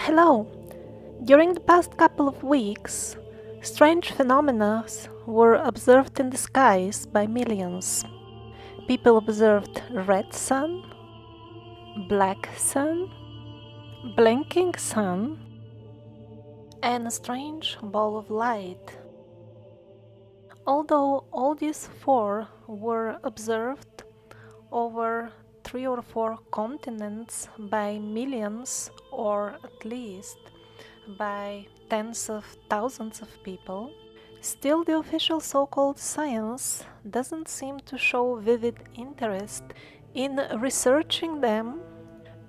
Hello! During the past couple of weeks, strange phenomena were observed in the skies by millions. People observed red sun, black sun, blinking sun, and a strange ball of light. Although all these four were observed over 3 or 4 continents by millions, or at least by tens of thousands of people, still the official so-called science doesn't seem to show vivid interest in researching them,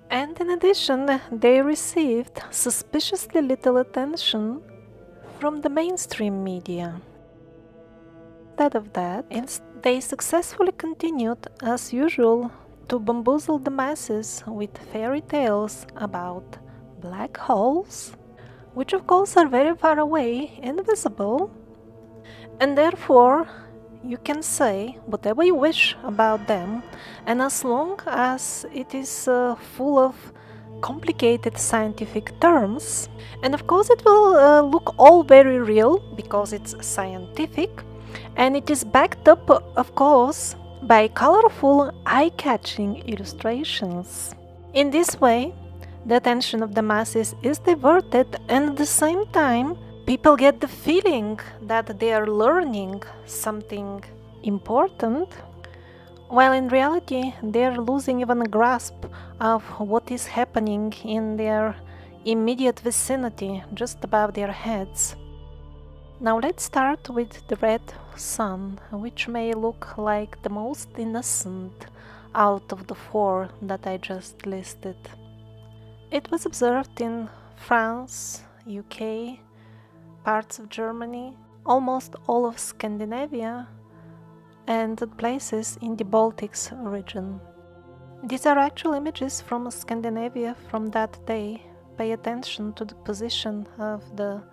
and in addition they received suspiciously little attention from the mainstream media. Instead of that, they successfully continued, as usual, to bamboozle the masses with fairy tales about black holes, which of course are very far away, invisible, and therefore you can say whatever you wish about them, and as long as it is full of complicated scientific terms, and of course it will look all very real because it's scientific, and it is backed up, of course, by colorful, eye-catching illustrations. In this way, the attention of the masses is diverted, and at the same time, people get the feeling that they are learning something important, while in reality they are losing even a grasp of what is happening in their immediate vicinity, just above their heads. Now let's start with the red sun, which may look like the most innocent out of the four that I just listed. It was observed in France, UK, parts of Germany, almost all of Scandinavia, and places in the Baltics region. These are actual images from Scandinavia from that day. Pay attention to the position of the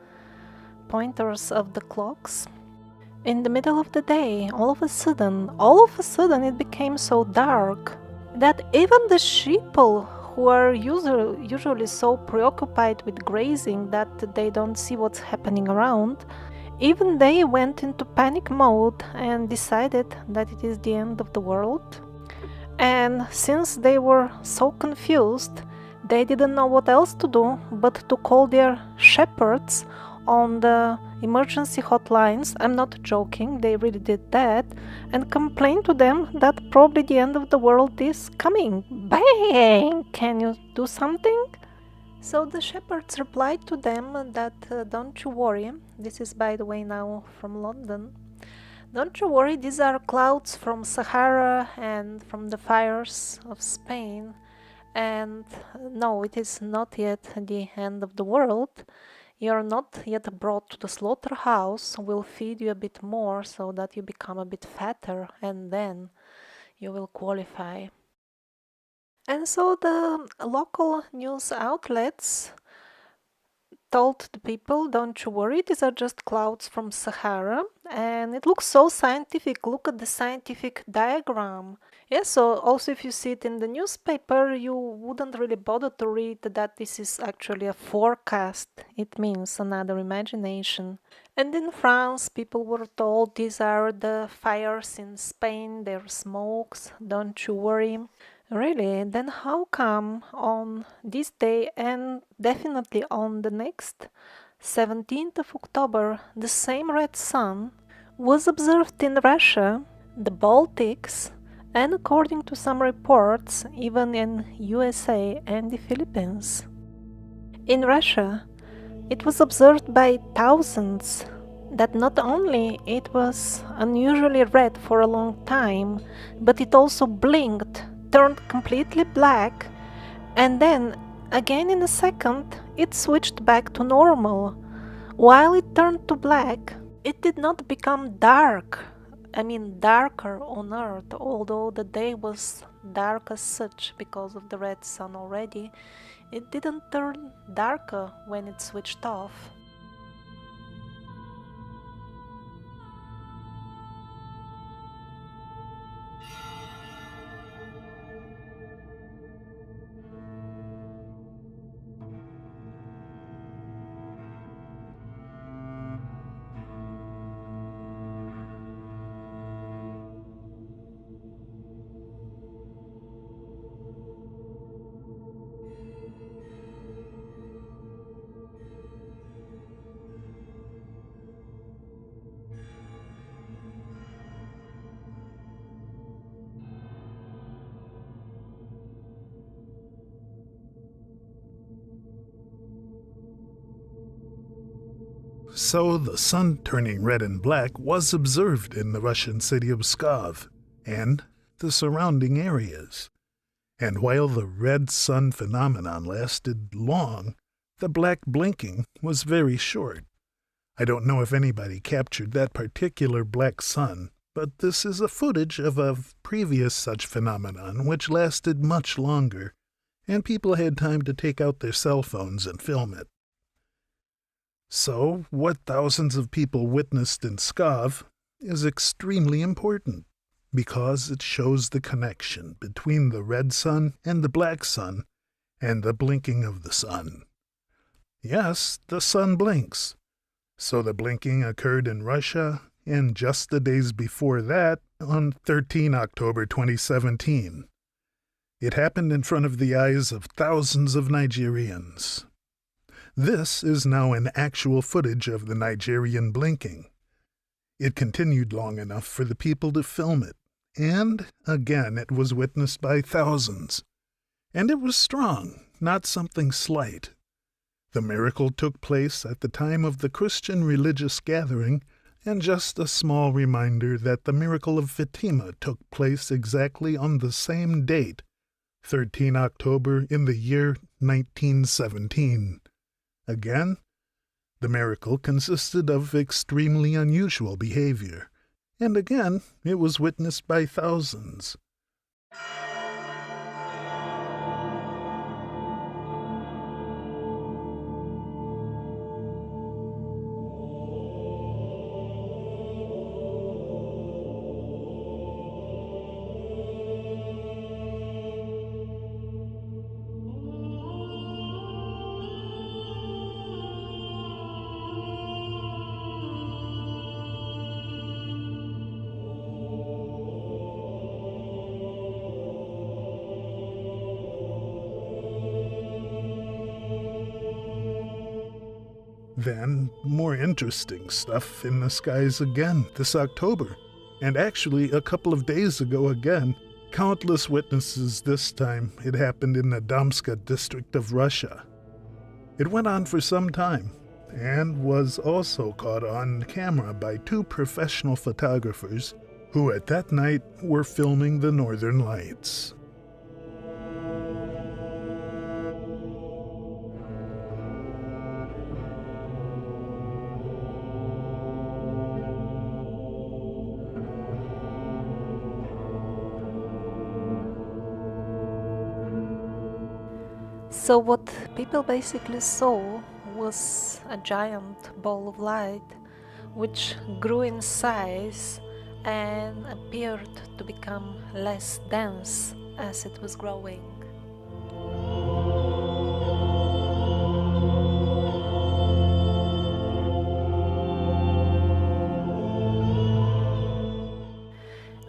pointers of the clocks. In the middle of the day, all of a sudden it became so dark that even the sheeple, who are usually so preoccupied with grazing that they don't see what's happening around, even they went into panic mode and decided that it is the end of the world. And since they were so confused, they didn't know what else to do but to call their shepherds on the emergency hotlines. I'm not joking, they really did that, and complain to them that probably the end of the world is coming. Bang! Can you do something? So the shepherds replied to them that don't you worry, this is by the way now from London, don't you worry, these are clouds from Sahara and from the fires of Spain, and no, it is not yet the end of the world. You are not yet brought to the slaughterhouse. We'll feed you a bit more so that you become a bit fatter, and then you will qualify. And so the local news outlets told the people, don't you worry, these are just clouds from Sahara, and it looks so scientific. Look at the scientific diagram. Yeah, so also if you see it in the newspaper, you wouldn't really bother to read that this is actually a forecast. It means another imagination. And in France, people were told these are the fires in Spain, they're smokes, don't you worry. Really? Then how come on this day, and definitely on the next 17th of October, the same red sun was observed in Russia, the Baltics, and according to some reports, even in USA and the Philippines? In Russia, it was observed by thousands that not only it was unusually red for a long time, but it also blinked, turned completely black, and then again in a second it switched back to normal. While it turned to black, it did not become dark. I mean darker on Earth, although the day was dark as such because of the red sun already. It didn't turn darker when it switched off. So the sun turning red and black was observed in the Russian city of Pskov and the surrounding areas. And while the red sun phenomenon lasted long, the black blinking was very short. I don't know if anybody captured that particular black sun, but this is a footage of a previous such phenomenon which lasted much longer, and people had time to take out their cell phones and film it. So, what thousands of people witnessed in Pskov is extremely important, because it shows the connection between the red sun and the black sun and the blinking of the sun. Yes, the sun blinks. So the blinking occurred in Russia, and just the days before that, on 13 October 2017. It happened in front of the eyes of thousands of Nigerians. This is now an actual footage of the Nigerian blinking. It continued long enough for the people to film it, and again it was witnessed by thousands. And it was strong, not something slight. The miracle took place at the time of the Christian religious gathering, and just a small reminder that the miracle of Fatima took place exactly on the same date, 13 October in the year 1917. Again, the miracle consisted of extremely unusual behavior, and again it was witnessed by thousands. Then, more interesting stuff in the skies again this October, and actually a couple of days ago again. Countless witnesses this time. It happened in the Damska district of Russia. It went on for some time, and was also caught on camera by two professional photographers who at that night were filming the Northern Lights. So what people basically saw was a giant ball of light which grew in size and appeared to become less dense as it was growing.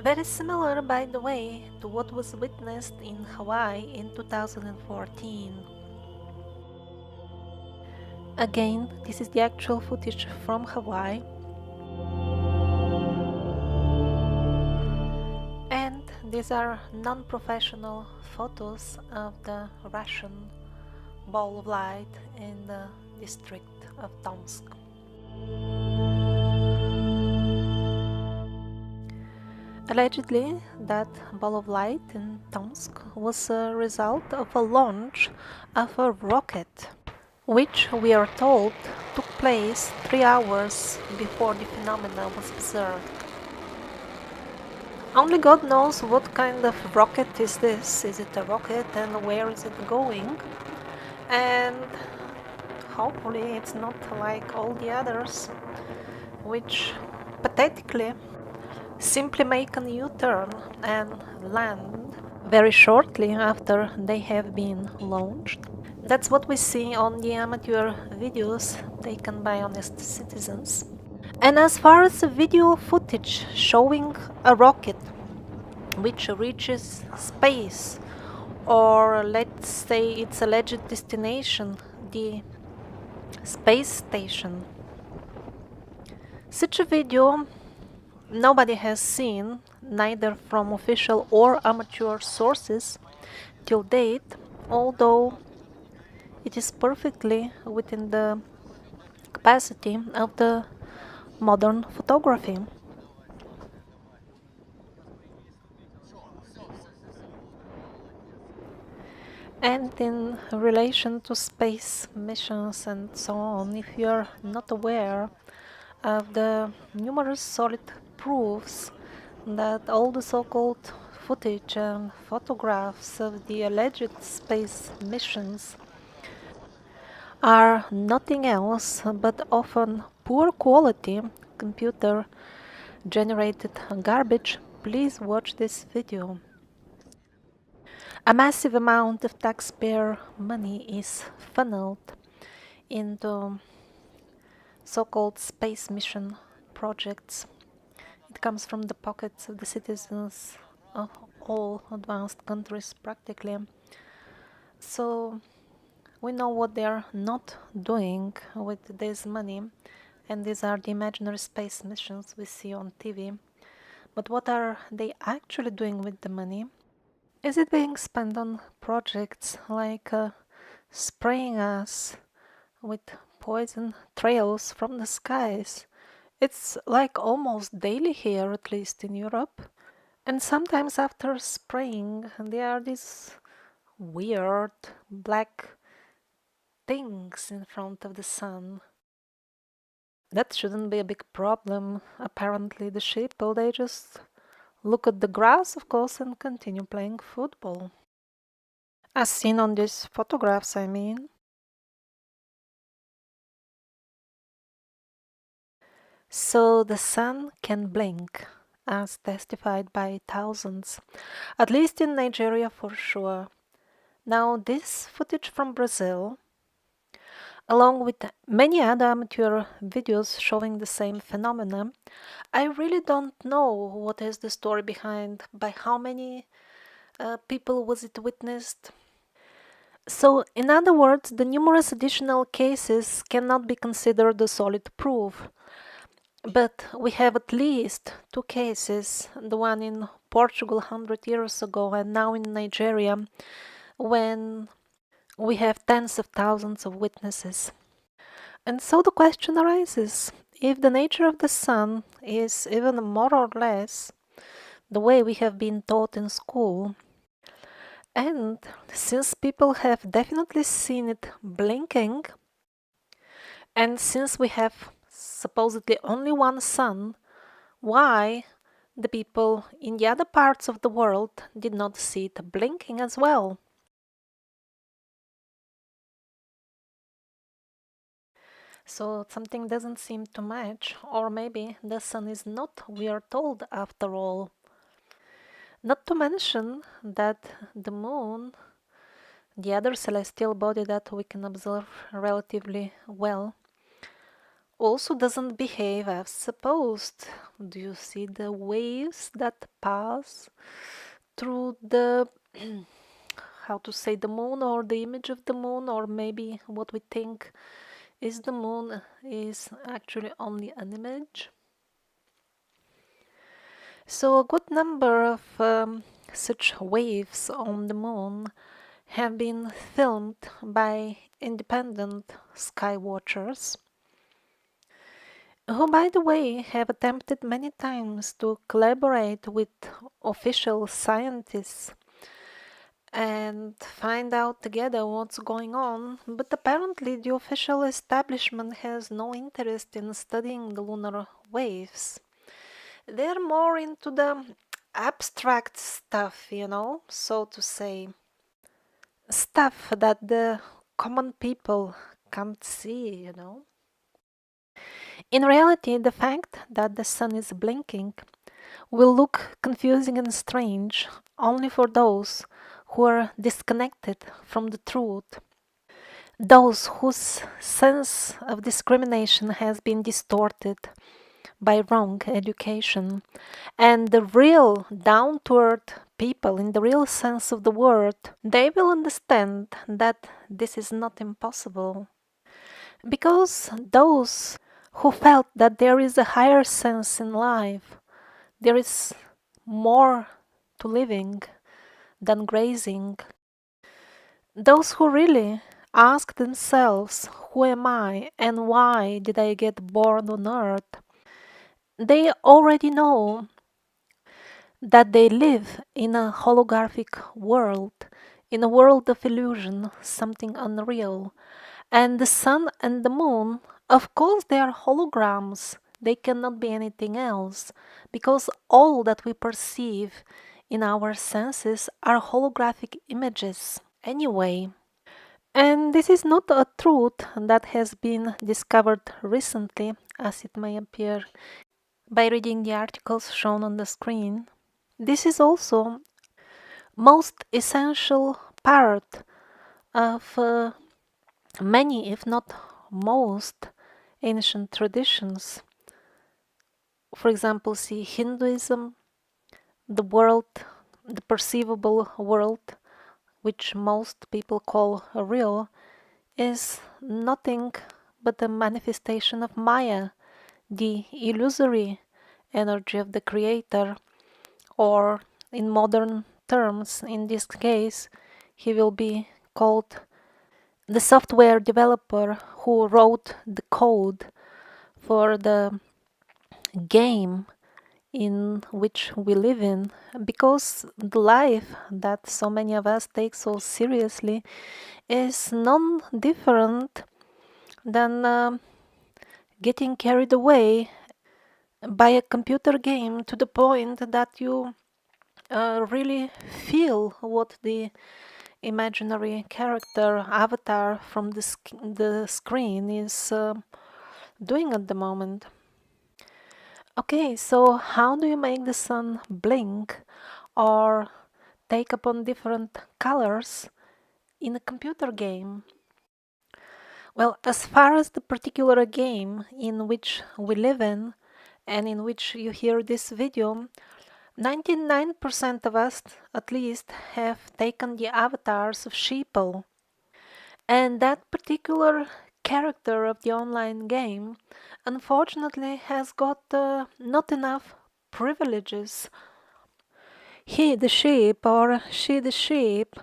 Very similar, by the way, to what was witnessed in Hawaii in 2014. Again, this is the actual footage from Hawaii. And these are non-professional photos of the Russian ball of light in the district of Tomsk. Allegedly, that ball of light in Tomsk was a result of a launch of a rocket, which we are told took place 3 hours before the phenomena was observed. Only God knows what kind of rocket is this. Is it a rocket, and where is it going? And hopefully it's not like all the others, which pathetically simply make a U-turn and land very shortly after they have been launched. That's what we see on the amateur videos taken by honest citizens. And as far as the video footage showing a rocket which reaches space, or let's say its alleged destination, the space station, such a video nobody has seen, neither from official or amateur sources till date, although it is perfectly within the capacity of the modern photography. And in relation to space missions and so on, if you're not aware of the numerous solid proofs that all the so-called footage and photographs of the alleged space missions are nothing else but often poor quality computer generated garbage, please watch this video. A massive amount of taxpayer money is funneled into so-called space mission projects. It comes from the pockets of the citizens of all advanced countries practically. So we know what they are not doing with this money, and these are the imaginary space missions we see on TV. But what are they actually doing with the money? Is it being spent on projects like spraying us with poison trails from the skies? It's like almost daily here, at least in Europe. And sometimes after spraying, there are these weird black things in front of the sun. That shouldn't be a big problem. Apparently the sheeple, they just look at the grass, of course, and continue playing football. As seen on these photographs, I mean. So the sun can blink, as testified by thousands, at least in Nigeria for sure. Now this footage from Brazil, along with many other amateur videos showing the same phenomena, I really don't know what is the story behind, by how many people was it witnessed. So, in other words, the numerous additional cases cannot be considered a solid proof. But we have at least two cases, the one in Portugal 100 years ago and now in Nigeria, when we have tens of thousands of witnesses. And so the question arises, if the nature of the sun is even more or less the way we have been taught in school, and since people have definitely seen it blinking, and since we have supposedly only one sun, why the people in the other parts of the world did not see it blinking as well? So something doesn't seem to match, or maybe the sun is not, we are told, after all. Not to mention that the moon, the other celestial body that we can observe relatively well, also doesn't behave as supposed. Do you see the waves that pass through the how to say, the moon, or the image of the moon, or maybe what we think is the moon is actually only an image? So a good number of such waves on the moon have been filmed by independent sky watchers, who, by the way, have attempted many times to collaborate with official scientists and find out together what's going on, but apparently the official establishment has no interest in studying the lunar waves. They're more into the abstract stuff, so to say. Stuff that the common people can't see. In reality, the fact that the sun is blinking will look confusing and strange only for those who are disconnected from the truth, those whose sense of discrimination has been distorted by wrong education, and the real down-to-earth people in the real sense of the word, they will understand that this is not impossible. Because those who felt that there is a higher sense in life, there is more to living than grazing, those who really ask themselves, who am I and why did I get born on earth, they already know that they live in a holographic world, in a world of illusion, something unreal. And the sun and the moon, of course, they are holograms. They cannot be anything else, because all that we perceive in our senses are holographic images anyway. And this is not a truth that has been discovered recently, as it may appear by reading the articles shown on the screen. This is also most essential part of many, if not most, ancient traditions. For example, see Hinduism, the world, the perceivable world, which most people call real, is nothing but a manifestation of Maya, the illusory energy of the creator, or in modern terms, in this case, he will be called the software developer who wrote the code for the game in which we live in, because the life that so many of us take so seriously is none different than getting carried away by a computer game to the point that you really feel what the imaginary character avatar from the screen is doing at the moment. Okay, so how do you make the sun blink or take upon different colors in a computer game? Well, as far as the particular game in which we live in and in which you hear this video, 99% of us at least have taken the avatars of sheeple. And that particular character of the online game unfortunately has got not enough privileges. He, the sheep, or she, the sheep,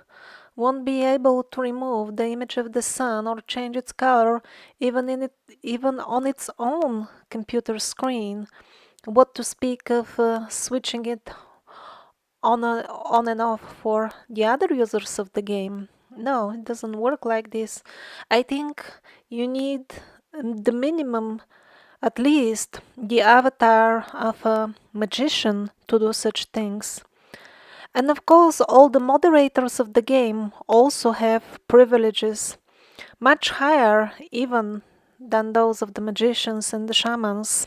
won't be able to remove the image of the sun or change its color even on its own computer screen. What to speak of switching it on and off for the other users of the game. No, it doesn't work like this. I think you need the minimum, at least the avatar of a magician to do such things. And of course, all the moderators of the game also have privileges, much higher even than those of the magicians and the shamans.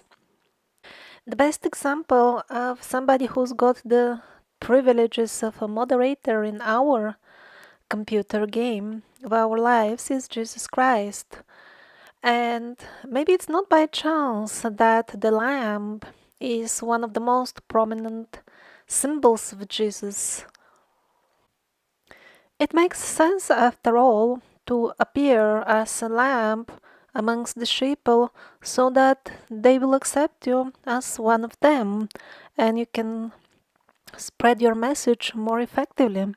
The best example of somebody who's got the privileges of a moderator in our computer game of our lives is Jesus Christ. And maybe it's not by chance that the lamb is one of the most prominent symbols of Jesus. It makes sense, after all, to appear as a lamb amongst the sheeple so that they will accept you as one of them and you can spread your message more effectively.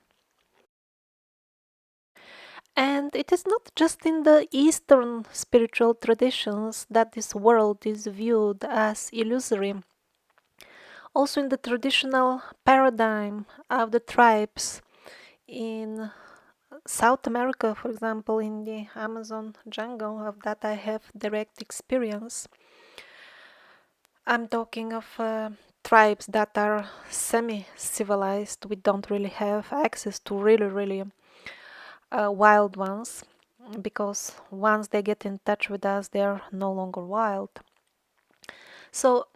And it is not just in the Eastern spiritual traditions that this world is viewed as illusory. Also in the traditional paradigm of the tribes in South America, for example, in the Amazon jungle, of that I have direct experience. I'm talking of tribes that are semi-civilized. We don't really have access to really wild ones, because once they get in touch with us, they're no longer wild. So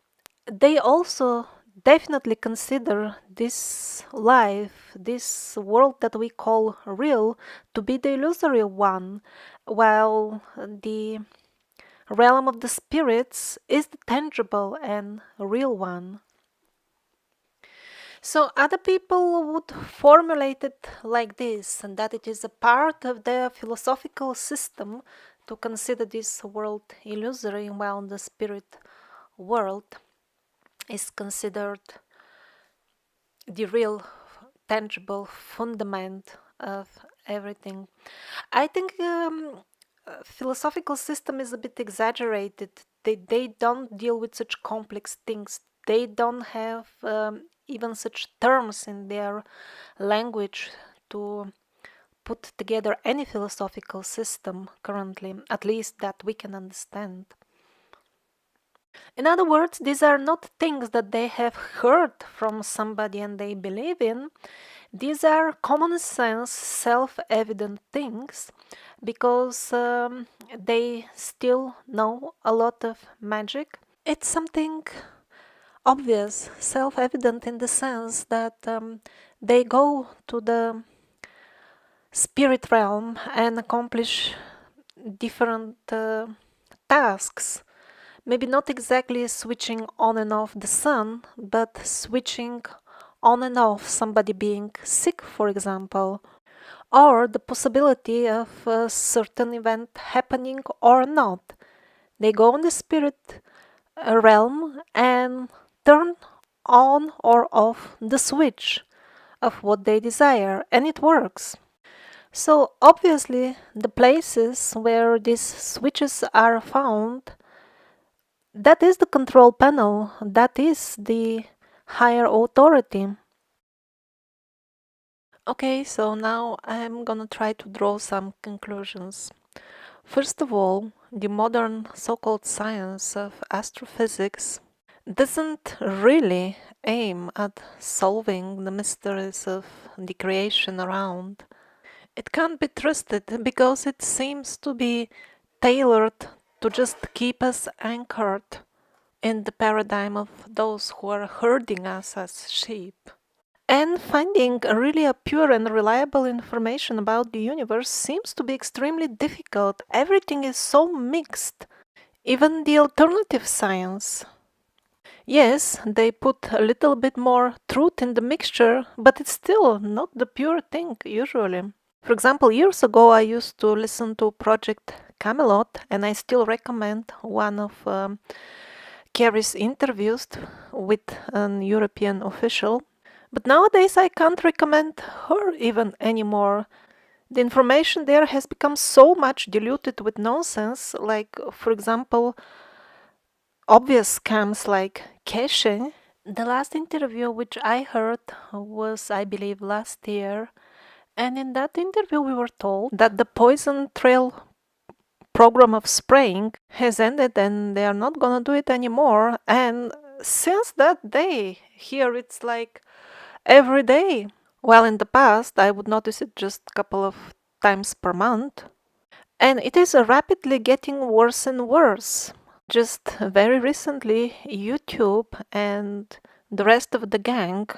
they also definitely consider this life, this world that we call real, to be the illusory one, while the realm of the spirits is the tangible and real one. So other people would formulate it like this, and that it is a part of their philosophical system to consider this world illusory, while the spirit world is considered the real, tangible fundament of everything. I think philosophical system is a bit exaggerated. They don't deal with such complex things. They don't have even such terms in their language to put together any philosophical system currently, at least that we can understand. In other words, these are not things that they have heard from somebody and they believe in. These are common sense, self-evident things because they still know a lot of magic. It's something obvious, self-evident in the sense that they go to the spirit realm and accomplish different tasks. Maybe not exactly switching on and off the sun, but switching on and off somebody being sick, for example, or the possibility of a certain event happening or not. They go in the spirit realm and turn on or off the switch of what they desire, and it works. So obviously the places where these switches are found, that is the control panel, that is the higher authority. Okay, so now I'm gonna try to draw some conclusions. First of all, the modern so-called science of astrophysics doesn't really aim at solving the mysteries of the creation around. It can't be trusted because it seems to be tailored to just keep us anchored in the paradigm of those who are herding us as sheep. And finding really a pure and reliable information about the universe seems to be extremely difficult. Everything is so mixed, even the alternative science. Yes, they put a little bit more truth in the mixture, but it's still not the pure thing usually. For example, years ago I used to listen to Project Camelot, and I still recommend one of Carrie's interviews with an European official. But nowadays I can't recommend her even anymore. The information there has become so much diluted with nonsense, like, for example, obvious scams like caching. The last interview which I heard was, I believe, last year, and in that interview we were told that the poison trail program of spraying has ended and they are not gonna do it anymore. And since that day, here it's like every day. While in the past I would notice it just a couple of times per month. And it is rapidly getting worse and worse. Just very recently, YouTube and the rest of the gang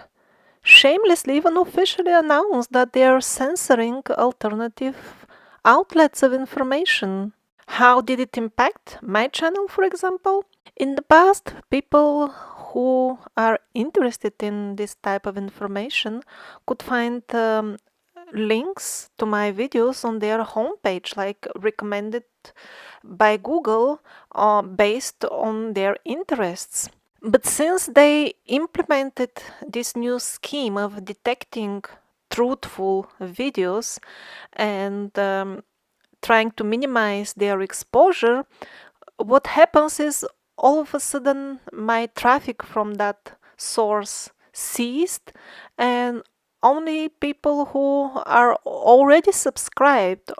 shamelessly, even officially announced that they are censoring alternative outlets of information. How did it impact my channel, for example? In the past, people who are interested in this type of information could find links to my videos on their homepage, like recommended by Google based on their interests. But since they implemented this new scheme of detecting truthful videos and trying to minimize their exposure, what happens is all of a sudden my traffic from that source ceased, and only people who are already subscribed,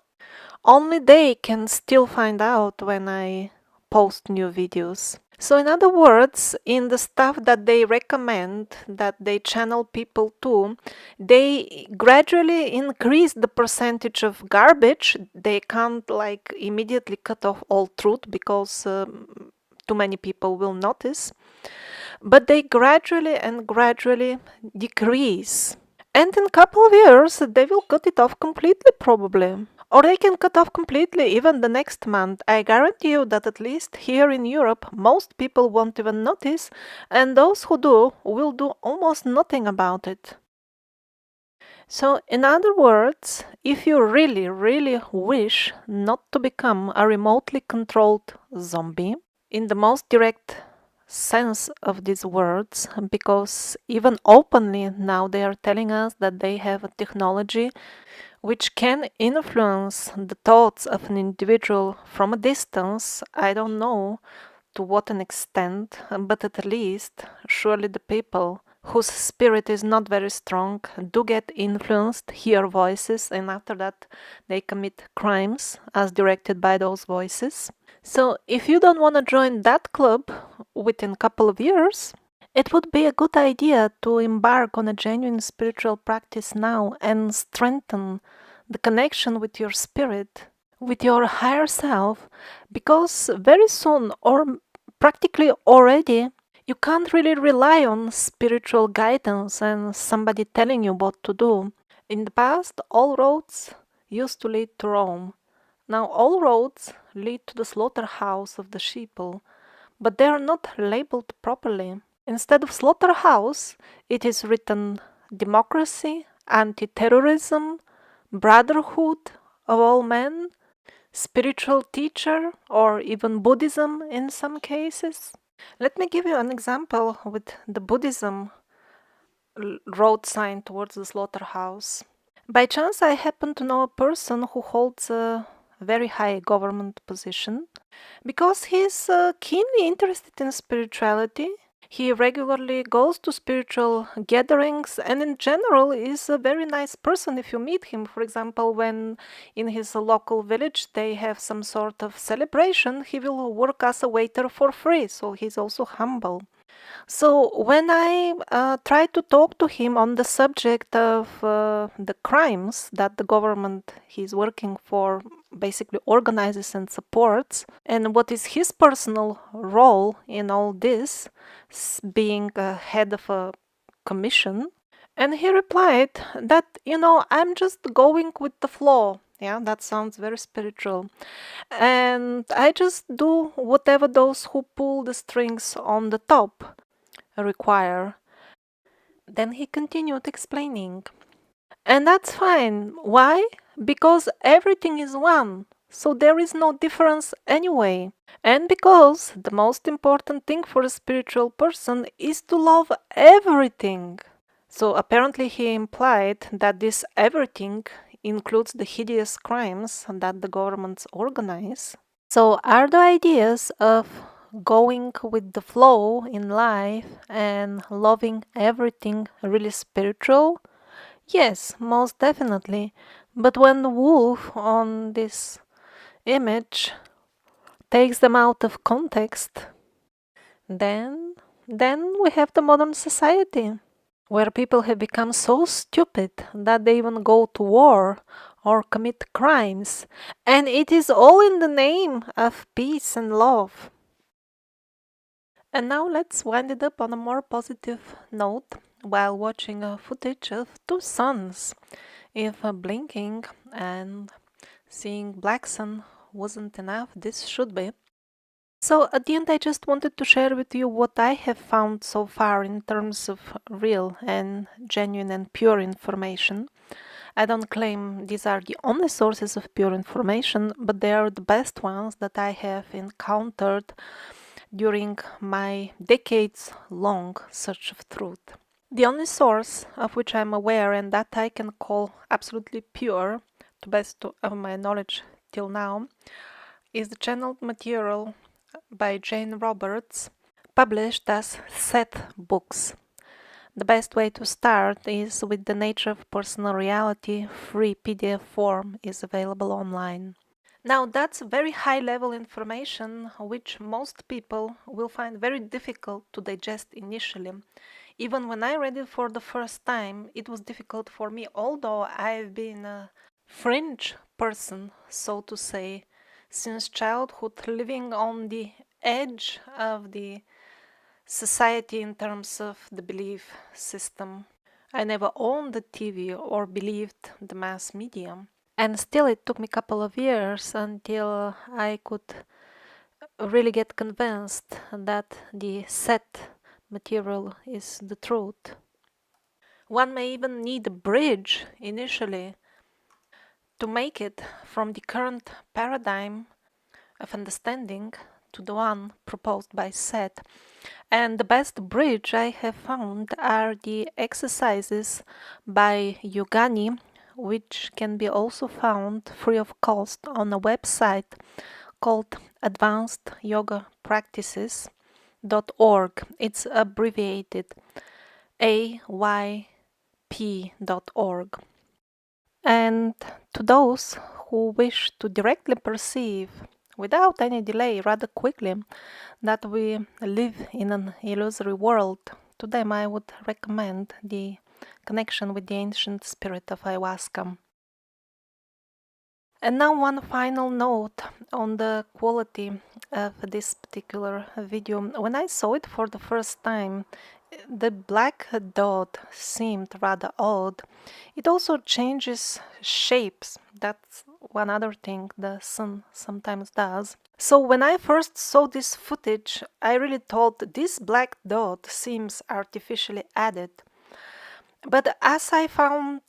only they can still find out when I post new videos. So in other words, in the stuff that they recommend, that they channel people to, they gradually increase the percentage of garbage. They can't like immediately cut off all truth because too many people will notice. But they gradually and gradually decrease. And in a couple of years, they will cut it off completely probably. Or they can cut off completely even the next month. I guarantee you that at least here in Europe, most people won't even notice, and those who do will do almost nothing about it. So, in other words, if you really, really wish not to become a remotely controlled zombie, in the most direct sense of these words, because even openly now they are telling us that they have a technology which can influence the thoughts of an individual from a distance. I don't know to what an extent, but at least surely the people whose spirit is not very strong do get influenced, hear voices, and after that they commit crimes as directed by those voices. So if you don't want to join that club within a couple of years, it would be a good idea to embark on a genuine spiritual practice now and strengthen the connection with your spirit, with your higher self, because very soon, or practically already, you can't really rely on spiritual guidance and somebody telling you what to do. In the past, all roads used to lead to Rome. Now all roads lead to the slaughterhouse of the sheeple, but they are not labeled properly. Instead of slaughterhouse, it is written democracy, anti-terrorism, brotherhood of all men, spiritual teacher, or even Buddhism in some cases. Let me give you an example with the Buddhism road sign towards the slaughterhouse. By chance, I happen to know a person who holds a very high government position because he's keenly interested in spirituality. He regularly goes to spiritual gatherings and in general is a very nice person if you meet him. For example, when in his local village they have some sort of celebration, he will work as a waiter for free, so he's also humble. So when I tried to talk to him on the subject of the crimes that the government he's working for basically organizes and supports, and what is his personal role in all this, being head of a commission, and he replied that, I'm just going with the flow. Yeah, that sounds very spiritual. And I just do whatever those who pull the strings on the top require. Then he continued explaining. And that's fine. Why? Because everything is one. So there is no difference anyway. And because the most important thing for a spiritual person is to love everything. So apparently he implied that this everything includes the hideous crimes that the governments organize. So are the ideas of going with the flow in life and loving everything really spiritual? Yes, most definitely. But when the wolf on this image takes them out of context, then we have the modern society where people have become so stupid that they even go to war or commit crimes, and it is all in the name of peace and love. And now let's wind it up on a more positive note while watching footage of two suns. If blinking and seeing black sun wasn't enough, this should be. So at the end, I just wanted to share with you what I have found so far in terms of real and genuine and pure information. I don't claim these are the only sources of pure information, but they are the best ones that I have encountered during my decades-long search of truth. The only source of which I'm aware and that I can call absolutely pure, to best of my knowledge till now, is the channeled material by Jane Roberts, published as Seth Books. The best way to start is with The Nature of Personal Reality. Free PDF form is available online. Now that's very high-level information which most people will find very difficult to digest initially. Even when I read it for the first time, it was difficult for me, although I've been a fringe person, so to say, since childhood, living on the edge of the society in terms of the belief system. I never owned the TV or believed the mass media. And still it took me a couple of years until I could really get convinced that the set material is the truth. One may even need a bridge initially to make it from the current paradigm of understanding to the one proposed by Seth. And the best bridge I have found are the exercises by Yogani, which can be also found free of cost on a website called advancedyogapractices.org. It's abbreviated AYP.org. And to those who wish to directly perceive, without any delay, rather quickly, that we live in an illusory world, to them I would recommend the connection with the ancient spirit of ayahuasca. And now one final note on the quality of this particular video. When I saw it for the first time, the black dot seemed rather odd. It also changes shapes. That's one other thing the sun sometimes does. So when I first saw this footage, I really thought this black dot seems artificially added. But as I found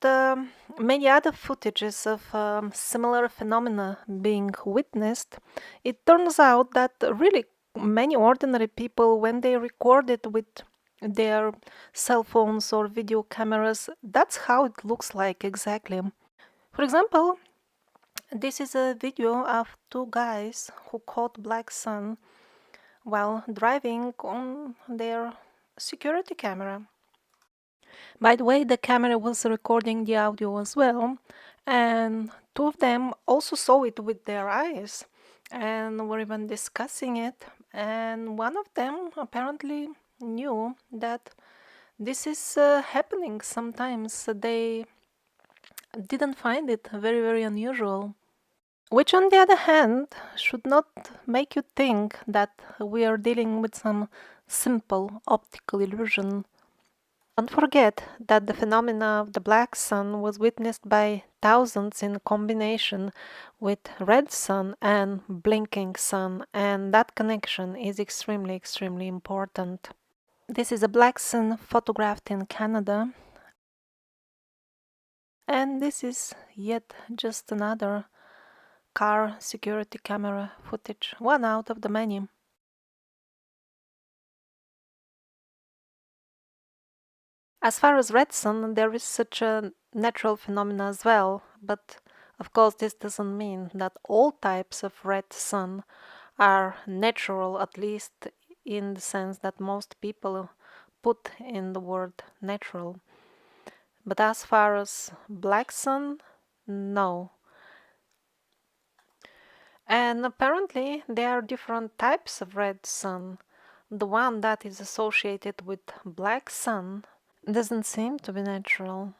many other footages of similar phenomena being witnessed, it turns out that really many ordinary people, when they record it with their cell phones or video cameras, that's how it looks like exactly. For example, this is a video of two guys who caught black sun while driving on their security camera. By the way, the camera was recording the audio as well, and two of them also saw it with their eyes and were even discussing it, and one of them apparently knew that this is happening sometimes. They didn't find it very, very unusual. Which, on the other hand, should not make you think that we are dealing with some simple optical illusion. Don't forget that the phenomena of the black sun was witnessed by thousands in combination with red sun and blinking sun, and that connection is extremely, extremely important. This is a black sun photographed in Canada, and this is yet just another car security camera footage, one out of the many. As far as red sun, there is such a natural phenomena as well, but of course this doesn't mean that all types of red sun are natural, at least in the sense that most people put in the word natural. But as far as black sun, no. And apparently there are different types of red sun. The one that is associated with black sun doesn't seem to be natural.